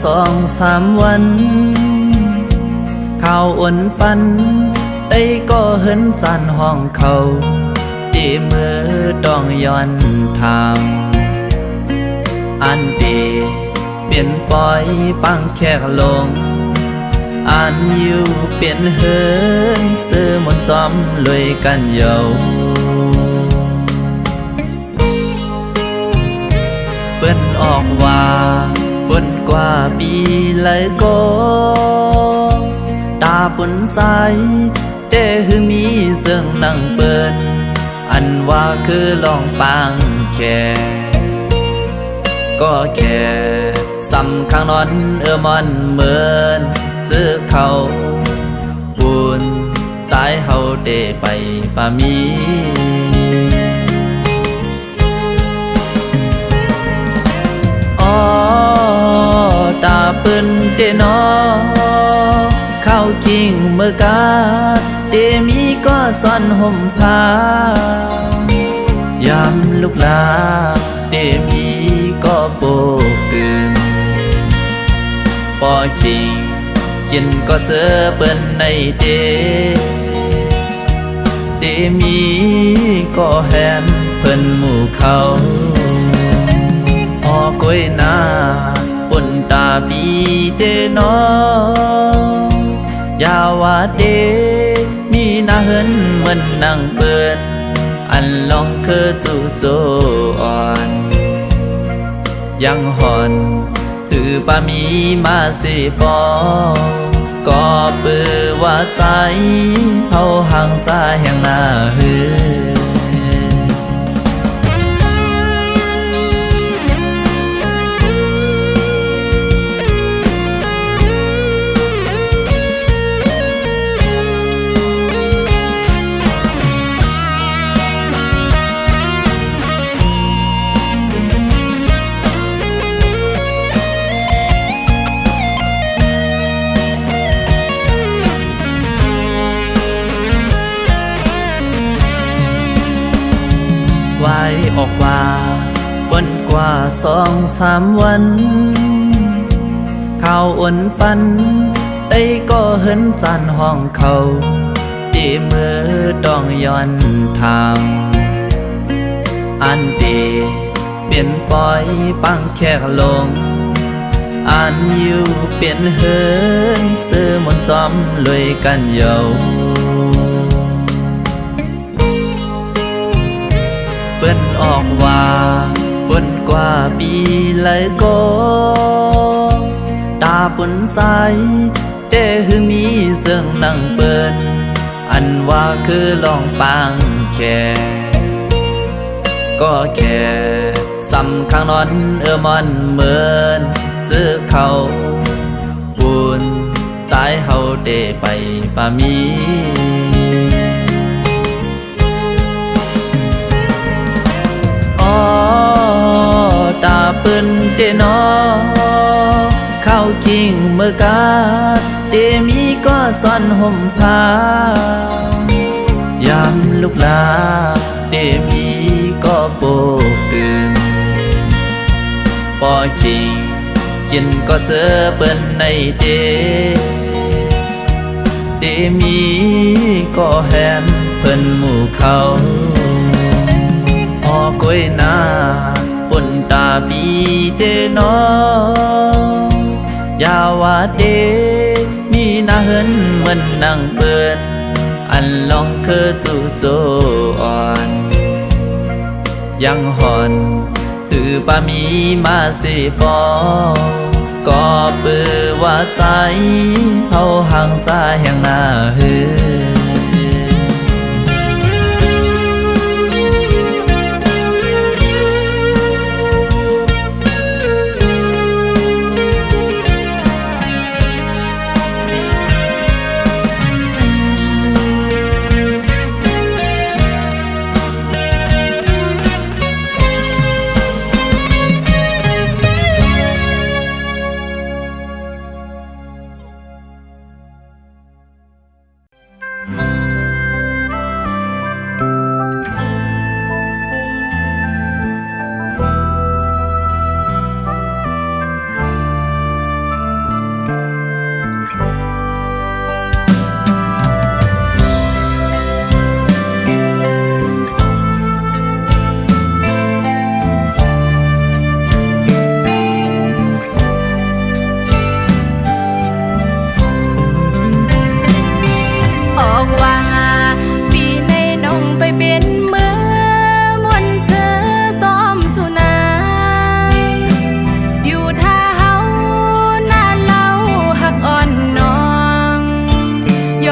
2-3 วันข่าวอ่อนปันได้ก็เห็นจานห้องเขาดีมือต้องย้อนถามอันดีเปลี่ยนปล่อยปังแขกลงอ่านอยู่เปลี่ยนเฮินซื้อมนจอมลอยกันเยาเปิ้นออกว่าปุ่นกว่าปีเลยก็ตาปุ่นใสแต่คือมีเสื่องนั่งเปิ้นอันว่าคือลองปังแค่ก็แค่สำคัญนอนมอนเหมือนเจอเขาบุญใจเฮาได้ไปป่ามีอ๋อตาเปิ้นเดนอเข้าคิงเมื่อกาเดมีก็ซ่อนห่มผ้ายามลูกลาเดมีก็โบกตื่นปอคิงกินก็เจอเปิ้นในเดมีก็แหนเพิ่นหมู่เขาออกก้อยหน้าปุ่นตาปีเดนอยาว่าเดมีหน้าเหินเหมือนนั่งเปิ้นอันลองคือจู่โจอ่อนยังหอนคือป้ามีมาสิฟอก็เปื้อว่าใจเฮาห่างใจแห่งหน้าหือไว้ออกว่าวันกว่า2-3 วันข่าวอ่อนปันได้ก็เห็นจานห้องเขาดีมือต้องย้อนถามอันดีเปลี่ยนปล่อยปังแขกลงอ่านอยู่เปลี่ยนเฮินซื้อมนจอมลอยกันเยาเปิ้นออกว่าปุ่นกว่าปีเลยก็ตาปุ่นใสแต่คือมีเสื่องนั่งเปิ้นอันว่าคือลองปังแค่ก็แค่สำคัญนอนมอนเหมือนเจอเขาบุญใจเฮาได้ไปป่ามีตาเปิ้นเดนอเข้าคิงเมื่อกาเดมีก็ซ่อนห่มผ้ายามลูกลาเดมีก็โบกตื่นปอคิงกินก็เจอเปิ้นในเดมีก็แหนเพิ่นหมู่เขาออกก้อยหน้าปุ่นตาปีเดนอยาว่าเดมีหน้าเหินเหมือนนั่งเปิ้นอันลองคือจู่โจอ่อนยังหอนคือป้ามีมาสิฟอก็เปื้อว่าใจเฮาห่างใจแห่งหน้าหือ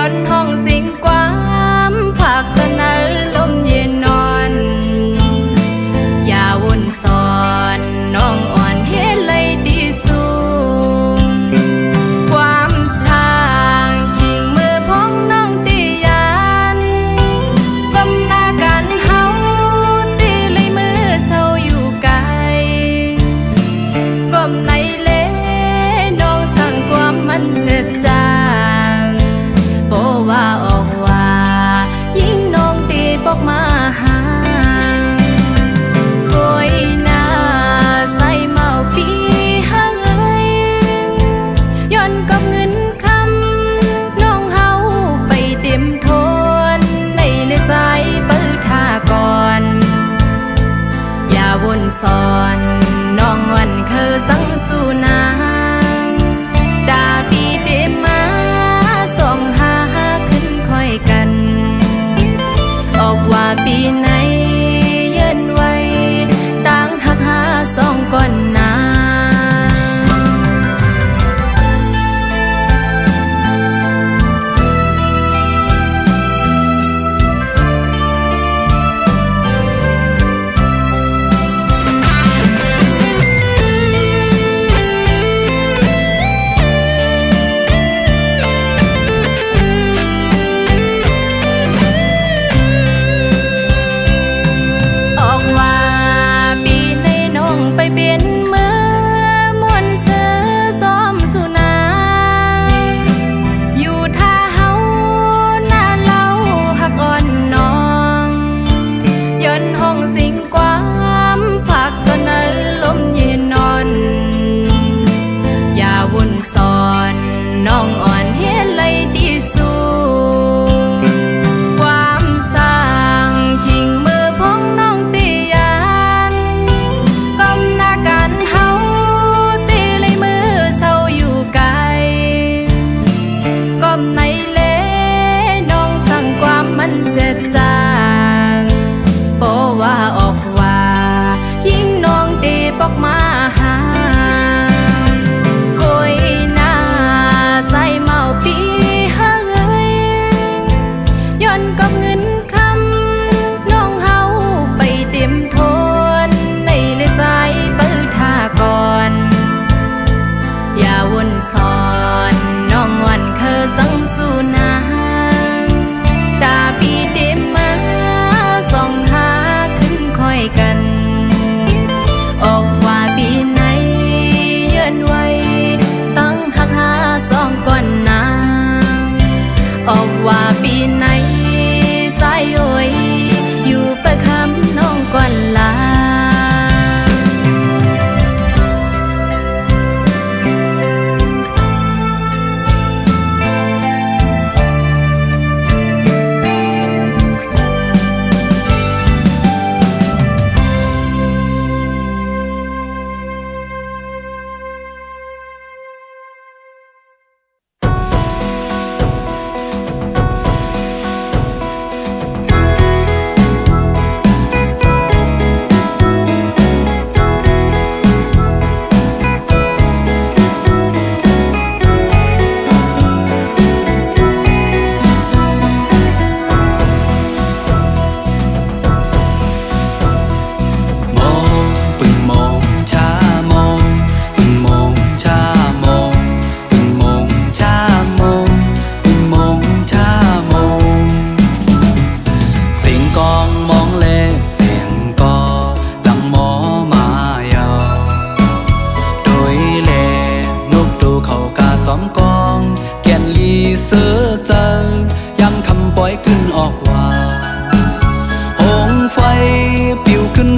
ย้อนห้องสิงความผักตะนาลมเย็นนอนอย่าวนสอนน้องอ่อนเฮ็ดเลยดีสูงความสร้างทิ้งมือพ้องน้องตียันกำหน้ากันเฮาตีเลยมือเศร้าอยู่ไกลก้มในเล่น้องสั่งความมันเสร็จจางโปว่าออกว่ายิ่งน้องตีบอกมาหาโกยหน้าใส่เมาปีหังย้อนกับเงินคำน้องเฮาไปเต็มทนในเลยสายเปิดท่าก่อนอย่าวนสอนน้องวันเคยสั่งสู่นาดาปีเดมาส่องหาขึ้นค่อยกันออกว่าปีไหนเย็นไว้ต่างหักหาสองก่อนนาไปเป็นเมื่อมวนเสือซ้อมสุนาอยู่ท่าเฮาหน้าเล่าหักอ่อนน้องย้อนห้องสิงความผักตะนาลมเย็นนอนอย่าวนสอนน้องอ่อนเฮ็ดเลยดีสูความสร้างทิ้งมือพ้องน้องตียันกันเฮาตีเลยมือเศร้าอยู่ไกลก้มในเล่น้องสั่งความมันเสร็จจางโปว่าออกว่ายิ่งน้องตีบอกมาหาโกยหน้าใส่เมาปีหังย้อนกับเงินคำน้องเฮาไปเต็มทนในเลยสายเปิดท่าก่อนอย่าวนสอนน้องวันเคยสั่งสู่นาดาปีเดมาส่องหาขึ้นค่อยกันออกว่าปีไหนเยือนไว้ตั้งหักหาสองก่อนนาออกว่าปีไหนสายโอยอยู่ประคำน้องก่อนลา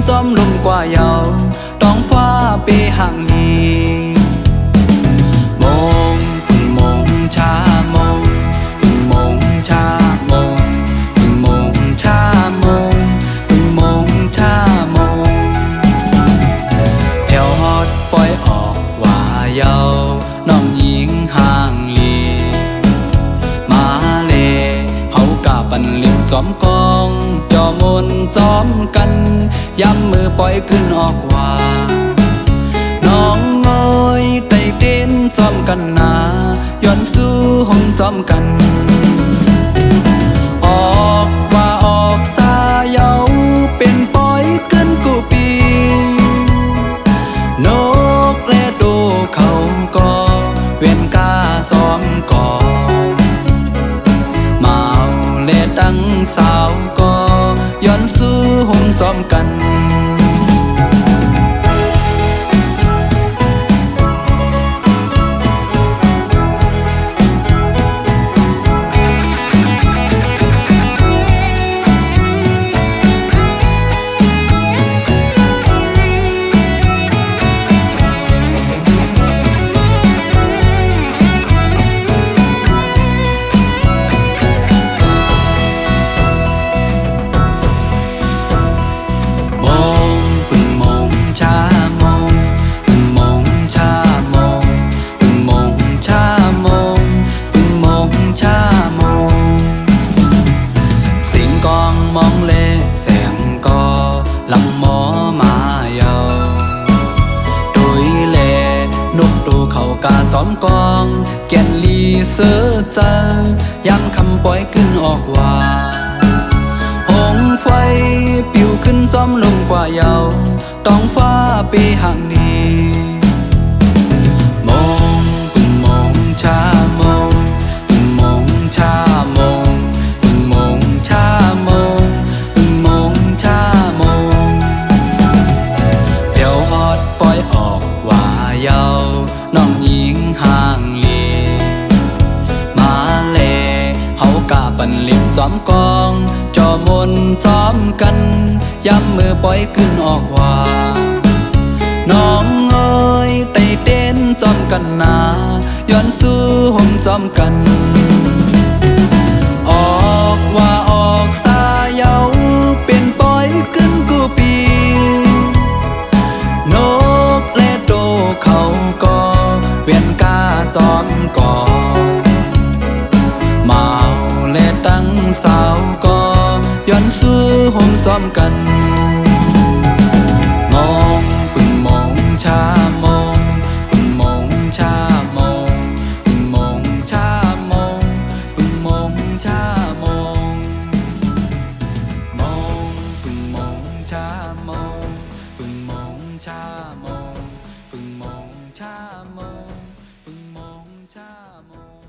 ซ้อมลมกว่าเยาท้องฟ้าเปห่างนีมองพึ่งมองชามองพึ่งมองชามองพึ่งมองชามองพึ่งมองชามองแถวฮอดปล่อยออกว่าเยาน้องหญิงห่างลีมาเลเฮากะปันเลี้ยงซ้อมกองจอมนซ้อมกันย้ำมือปล่อยขึ้นออกว่าน้องน้อยไต่เต้นซ้อมกันนาย้อนสู้ห้องซ้อมกัน เป็นปอยเกินกูปีนกและโดเขาก็เวียนกาซ้อมก่อมาเอาและตั้งสาวก็ย้อนสู้ห่มซ้อมกันซ้อมกองแก่นลีเสือเจอยามคำปล่อยขึ้นออกว่าหงไฟปิวขึ้นซ้อมลงกว่าเยาต้องฟ้าปีห่างนี้มองปึงมองชามองปึงมองชามองปึงมองชามองปึงมองชามองเดี๋ยวฮอดปล่อยออกว่าเยาน้องหญิงห่างลีมาเลเฮากะปันลิบซ้อมกองจอมนซ้อมกันย้ำมือปล่อยขึ้นออกว่าน้องเอ้ยไต่เต้นซ้อมกันนาย้อนสู้ห่มซ้อมกันออกว่าออกสาเยาเป็นปล่อยขึ้นกูปีนกและโดเขาก็เวียนกาซ้อมก่อมาและตั้งสาวก็ย้อนสู้ห่มซ้อมกันมองปึงมองชามองปึงมองชามองปึงมองชามองปึงมองชามองมองปึงมองชามองปึงมองชามองปึงมองชามองปึงมองชามอง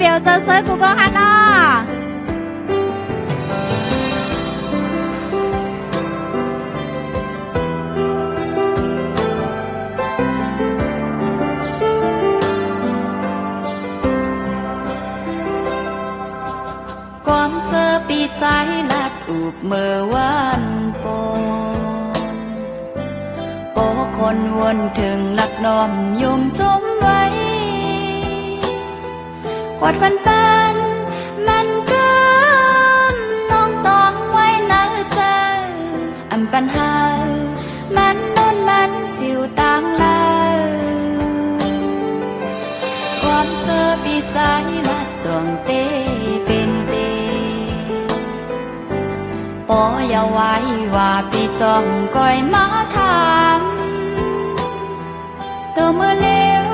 บลเจอเซิร์กูก็ฮันอ้อความเจอปีใจลัดอุบเมื่อวันปนโปคนวนถึงหลักน้อมยมจมไว้ขวดฟันปันมันก็น้องต้องไว้ในใจอันปัญหามันนุ่นมันผิวต่างลายความเจอปีใจลัดจองเตเป็นเตปออย่าไว้ว่าปีจอมก้อยมาถามตัวเมื่อเลี้ยว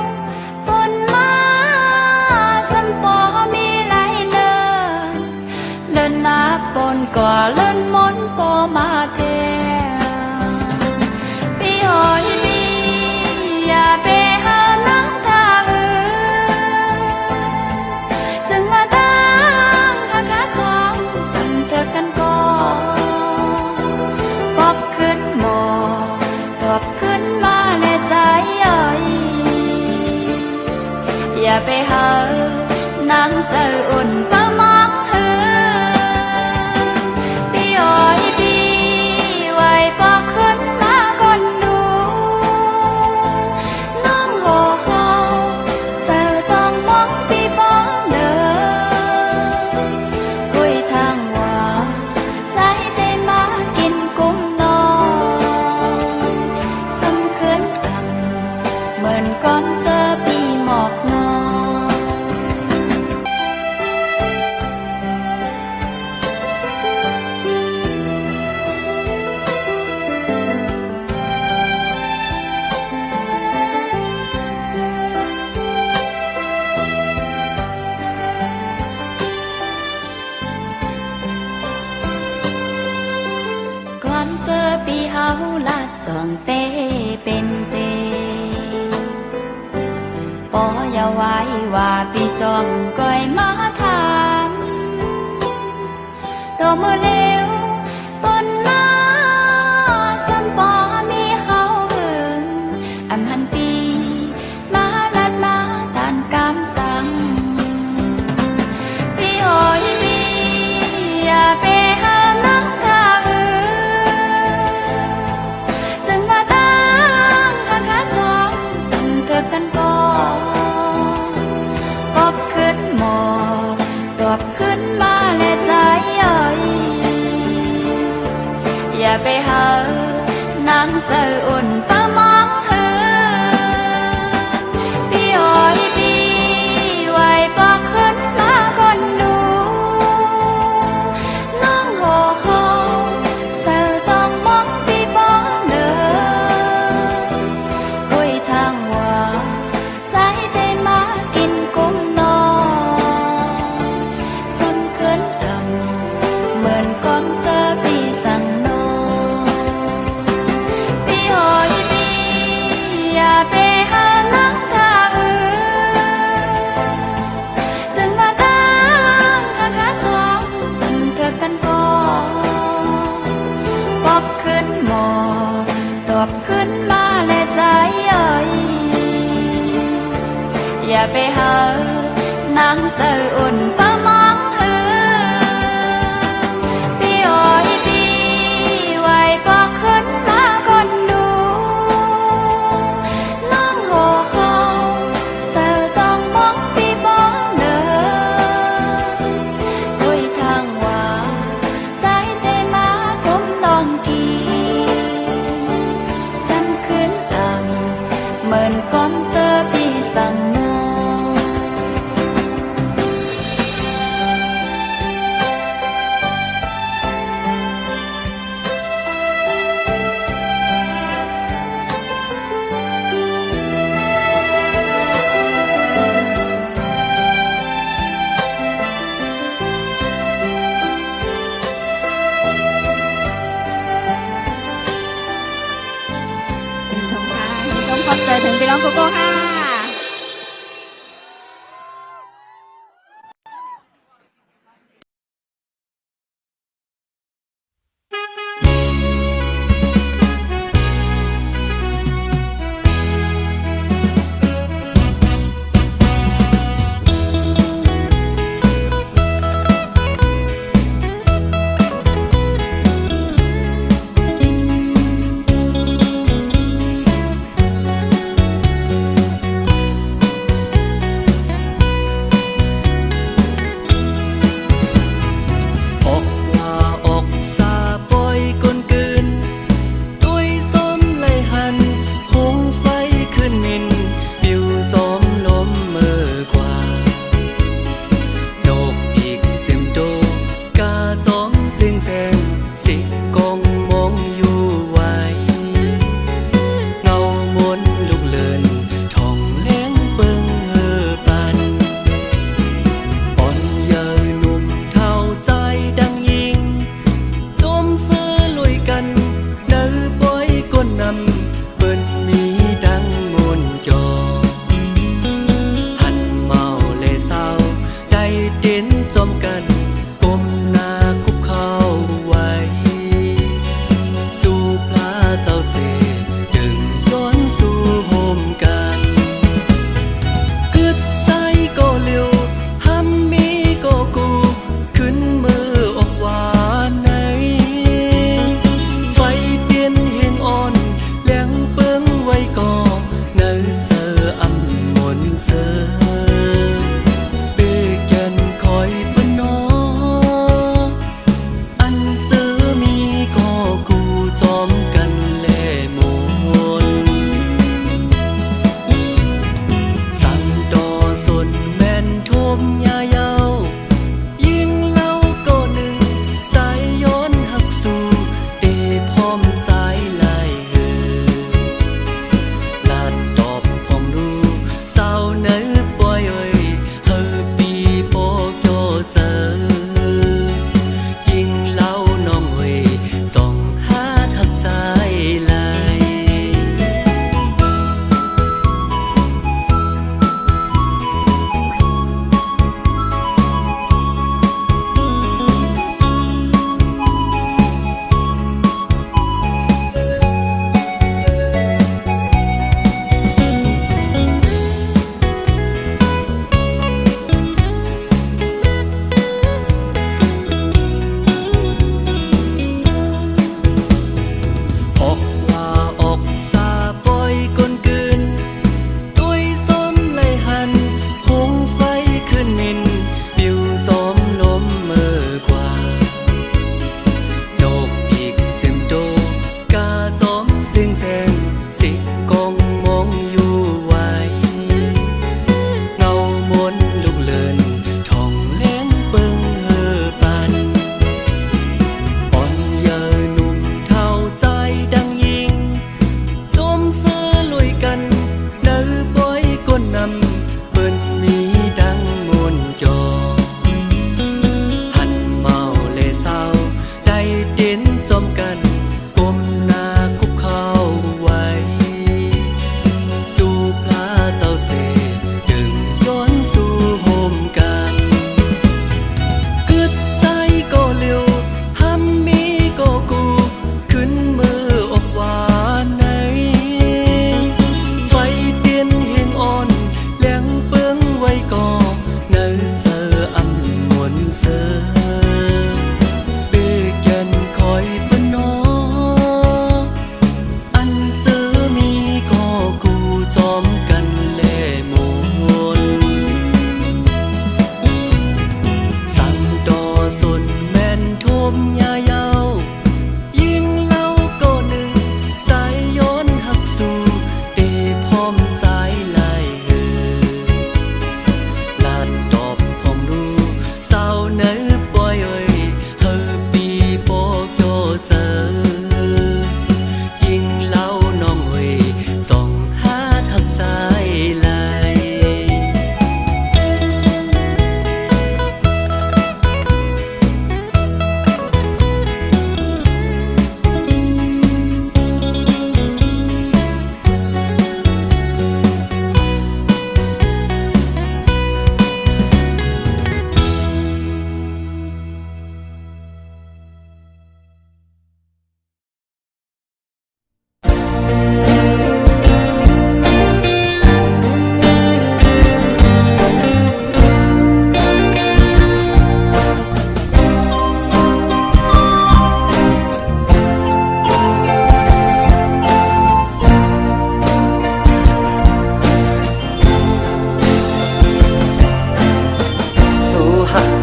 ปนมาสัมปอมีไหลเลินนับปนก่อเลินมนปอมาเทปีหอยปีอย่าไปหานังทาจึงมาตั้งหากาสองตั้งเธอกันก่อนปอบขึ้นหมอตอบขึ้นมาในใจอย่าไปหานางเจออุ่นก็มองเหือปีอ้อยปีไว้ปอกขึ้นมาคนดูน้องโหเขาเสือต้องมองปีปองเดินคุยทางว่าใจเต้มากินกุ้มนอนสำคืนอังเหมือนก้องเจอปีหมอกนอนก่อนเจอปีเฮาละจองเตเป็นเตปออย่าไว้ว่าปีจอมก้อยมาถามตัวมือเร็วปนมาสัมปอมีเขาหึงอันหันปีมาลัดมาตานกามสังปีโอยปีอย่าไปหานังทาจึงมาตั้งหากาสองตั้งเกิดกันก่อนปอบขึ้นหมอตอบขึ้นมาและใจ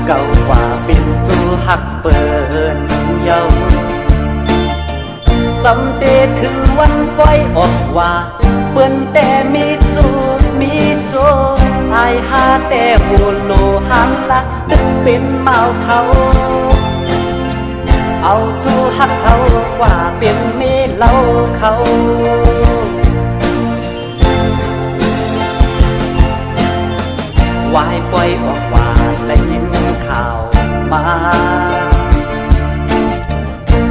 เก่ากว่าเป็นจูหักเปินเยาจำเตถึงวันปล่อยออกว่าเปิ้นแต่มีจูมีโจอายหาแต่หูโลหันละตึกเป็นเมาเทาเอาจูหักเขากว่าเป็นเมเล่าเขาวายปล่อยออกว่าและยินข่าวมา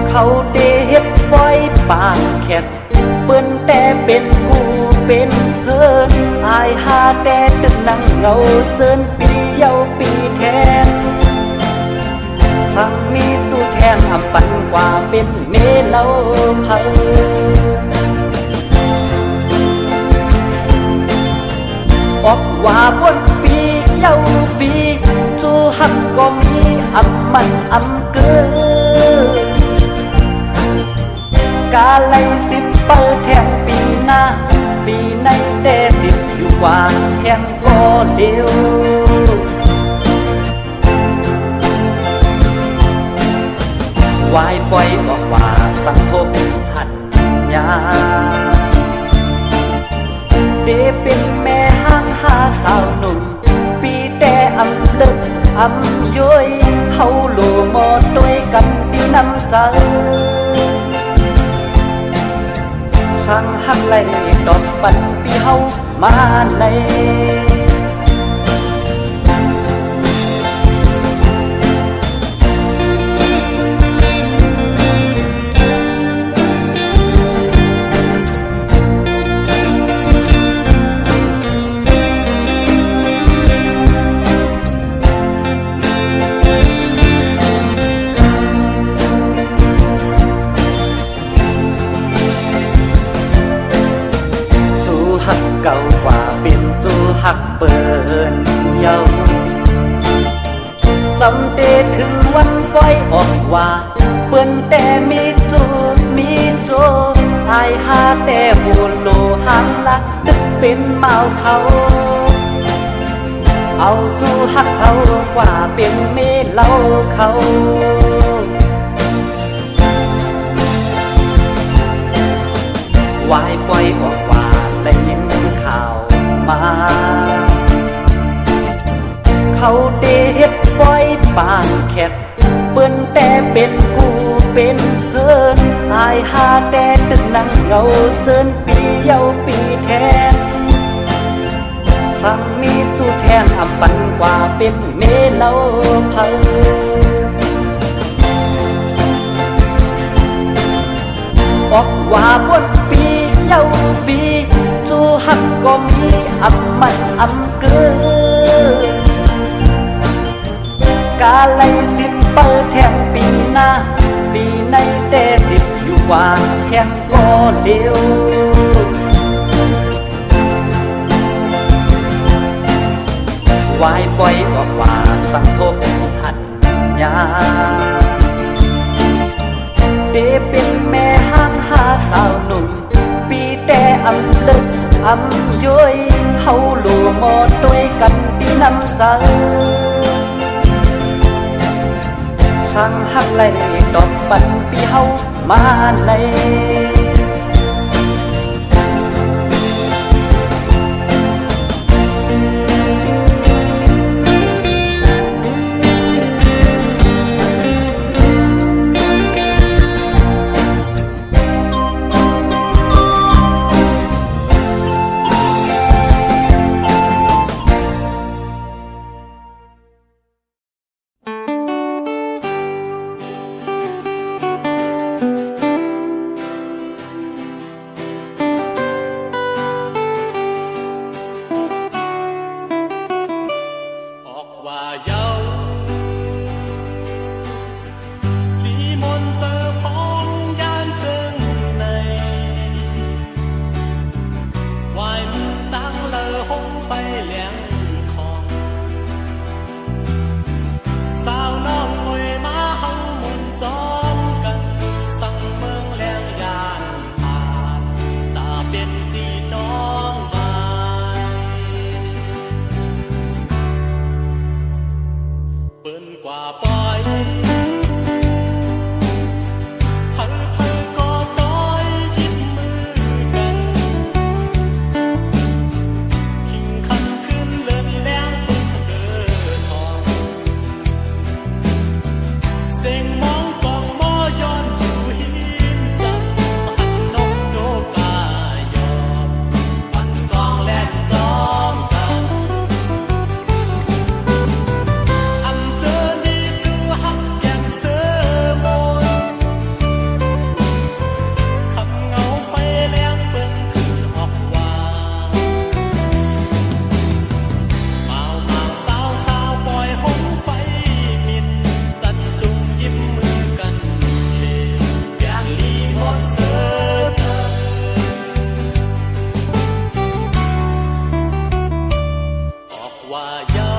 เขาเดเฮ็ดปล่อยปากแคบเปิ้นแต่เป็นกูเป็นเพิ่นอายหาแต่ตึกนั่งเงาเจินปีเยาปีแทนสั่งมีตู้แทนอำปันกว่าเป็นเมเล่าเพิ่นออกว่าบนปีเยาปีจูหักก็มีอำมันอำเกินกาไลสิบเปิดแทงปีหน้าปีในแต่สิบอยู่กว่าแทงก็เดียววายปล่อยออกว่าสังคมหันยาเดเป็นแม่ห้างหาสาวหนุ่มปีแต่อำลึกอำย้อยเฮาโลหมอด้วยกันดีน้ำใจสั่งหักไหลดอกปันปีเฮามาในเก่ากว่าเป็นจูหักเปินเยาจำเดถึงวันปล่อยออกว่าเปิ้นแต่มีจูมีโจอายหาแต่หูโลหันละตึกเป็นเมาเขาเอาจูหักเขากว่าเป็นเมเล่าเขาวายปล่อยออกว่าได้ยินข่าวมาเขาเดเฮ็ดปล่อยปากแคบเปิ้นแต่เป็นกูเป็นเพิ่นอายหาแต่ตึกนั่งเงาเจินปีเยาปีแทนสั่งมีตู้แทนอำปันกว่าเป็นเมเล่าเพิ่นออกว่าบนปีเยาปีจูหักก็มีอำมันอำเกินกาไลสิบเปิดแทงปีหน้าปีในแต่สิบอยู่กว่าแทงก็เดียววายปล่อยออกว่าสังคมหันยาเดเป็นแม่ห้างหาสาวหนุ่มปีแต่อำลึกอำย้อยเฮาโลหมอด้วยกันดีน้ำใจสั่งหักไหลดอกปันปีเฮามาใน กว่าไปพังก็ต้อยยิ้มมือกันขิงคันขึ้นเลินแรงปึกเดือทองเสียงมองกองมอย้อนอยู่หิมจันหันนกโดกายอมปั่นกองแล่นจอมกันอันเจอนี่จูหักแก่งเสือมนขับเงาไฟแรงเบิ่งขึ้นออกว่าเมาสาวปล่อยหงไฟมินจันจุงยิ้มมือกันเฮแกงลีหมดเสือเธอออกว่าเยา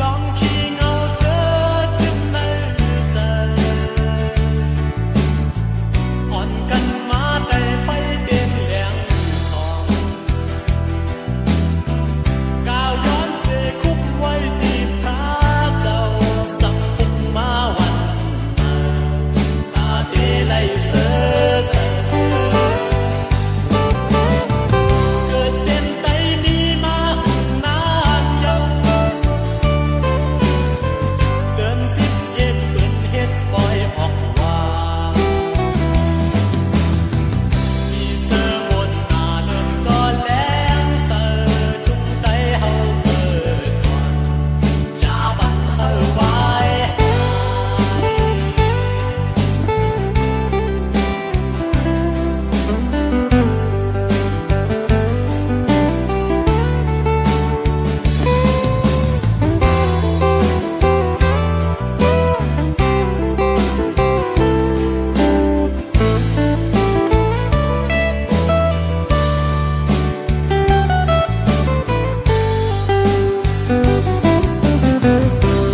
ลองขี้เงาเจอขึ้นในใจอ่อนกันมาแต่ไฟเด่นแหลงทองก้าวย้อนเสคุบไว้ที่พระเจ้าสั่งปุกมาวันตาเดไลเสือเธอเกิดเด่นไตมีมาหุ่นนานเยาเดินสิบเย็ดเปิ่นเฮ็ดปล่อยออกว่ามีเสือบนหน้าเลินก็แรงเสือทุ่งไตเฮาเปิดก่อนจะบันเฮาไว้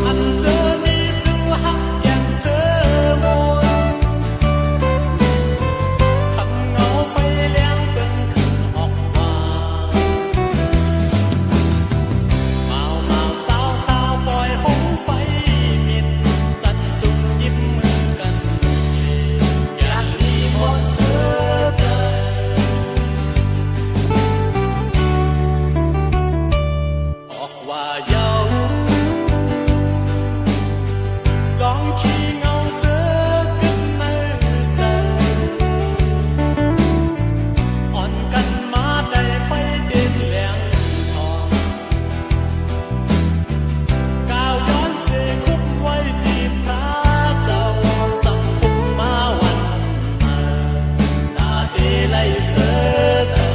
อันเจอนี่จูหักแก่งเสือมนขับเงาไฟแรงเบิ่งขึ้นออกว่าเมาสาวปล่อยหงไฟมินจันจุงยิ้มมือกันแกงลีหมดเสือเธอออกว่าเยาลองขี้เงาเจอกันในใจอ่อนกันมาได้ไฟเด่นแหลงทองก้าวย้อนเสคุบไว้ที่พระเจ้าสั่งคุมมาวันตาเดไลเสือเธอ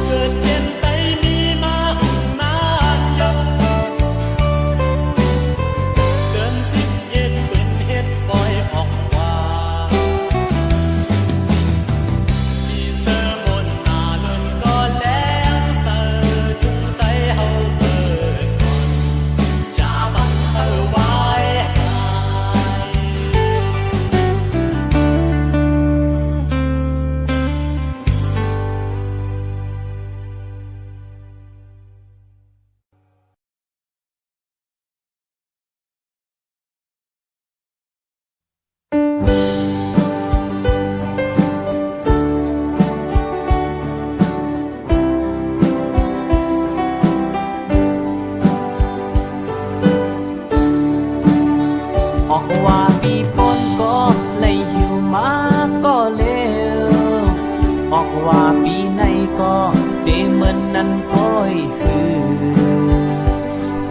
เกิดเย็นไตมีมาหุ่นนานเยาเดินสิบเย็ดเปิ่นเฮ็ดปล่อยออกว่ามีเสือบนหน้าเลินก็แรงเสือทุ่งไตเฮาเปิดก่อนจะบังเฮาไว้ ออกว่าปีปนก็เลยอยู่มาก็เร็วออกว่าปีในก็เดเหมือนนั้นก้อยคือ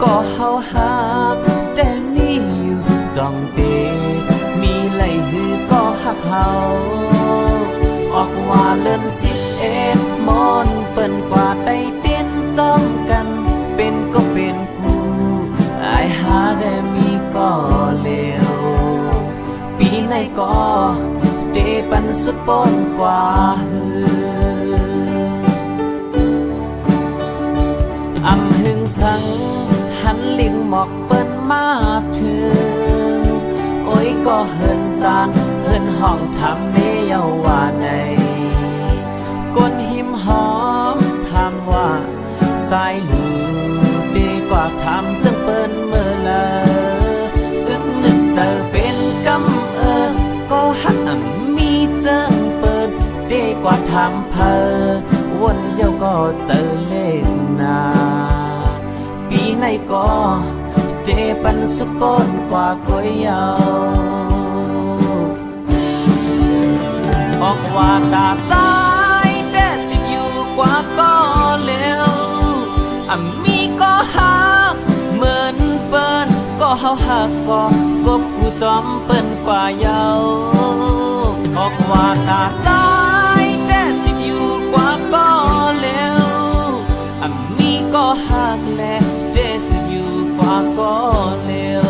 ก็เฮาหาแต่นี่อยู่จ้องเตมีไหลหือก็หักเฮาออกว่าเลิ่น11มอนเปิ้นกว่าได้เต้นจ้องกันเป็นก็เป็นกูอายหาแต่มีก็เลวปีในก็เดปันสุดปนกว่าหืออำหึงสังหันลิงหมอกเปิ้นมาถึงโอ้ยก็เฮินจานเฮินห้องทำเนเยาว่าในก้นหิมหอมทำว่า เพอวนเย้าก็เจอเลขหนาปีไหนก็เจปันสุปนกว่าก๋วยเยาออกว่าตาใจแต่สิบอยู่กว่าก็เร็วมีก็หักเหมือนเปิ้นก็เฮาหักก็กบกูจอมเปิ้นกว่าเยาออกว่าตาใจแต่สิบอยู่กว่าก็เร็วมีก็หักและแต่สิบอยู่กว่าก็เร็ว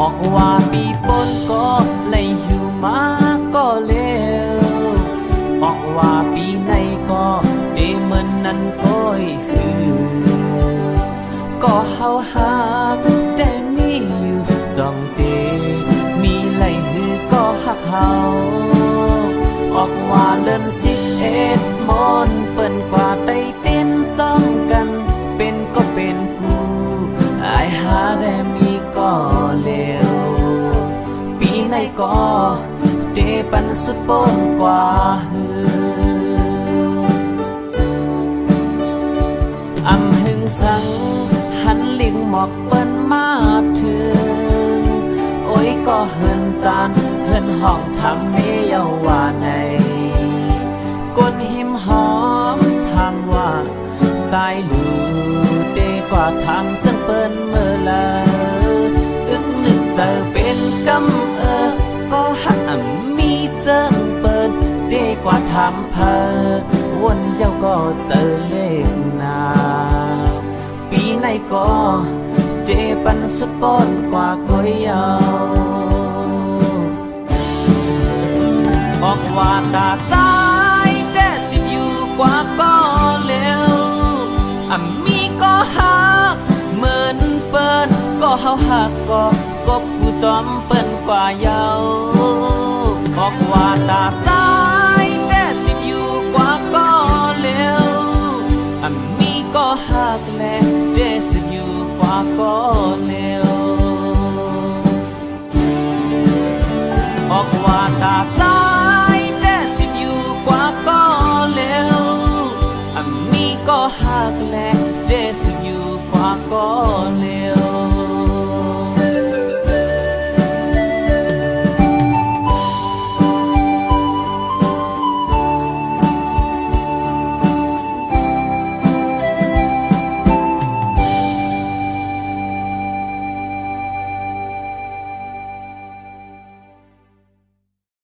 ออกว่าปีปนก็เลยอยู่มาก็เร็วออกว่าปีในก็เดเหมือนนั้นก้อยคือก็เฮาหักแต่มีอยู่จ้องเตมีไหลหือก็หักเฮาออกว่าเลิน11มนเปิ้นกว่าไต้เต้นจ้องกันเป็นก็เป็นกูอายหาแรมีก็เร็วปีไหนก็เจปันสุดปนกว่าหือหึงสังหันลิงหมอกเปิ้นมาถึงโอ้ยก็เฮินจานเฮินห้องทำเมเยาว่าในกนหิมหอมทำว่าใจลูเดกว่าทำจังเปิ้นเมื่อละนึกเจอเป็นกำก็หักมีเจิงเปิดเดกว่าทำเพอวนเย้าก็เจอเลขหนาปีไหนก็เจปันสุดปนกว่าก๋วยเยาออกว่าตาใจแต่สิบอยู่กว่าก็เร็วมีก็หักเหมือนเปิ้นก็เฮาหักก็กบกูจอมเปิ้นกว่าเยาออกว่าตาใจ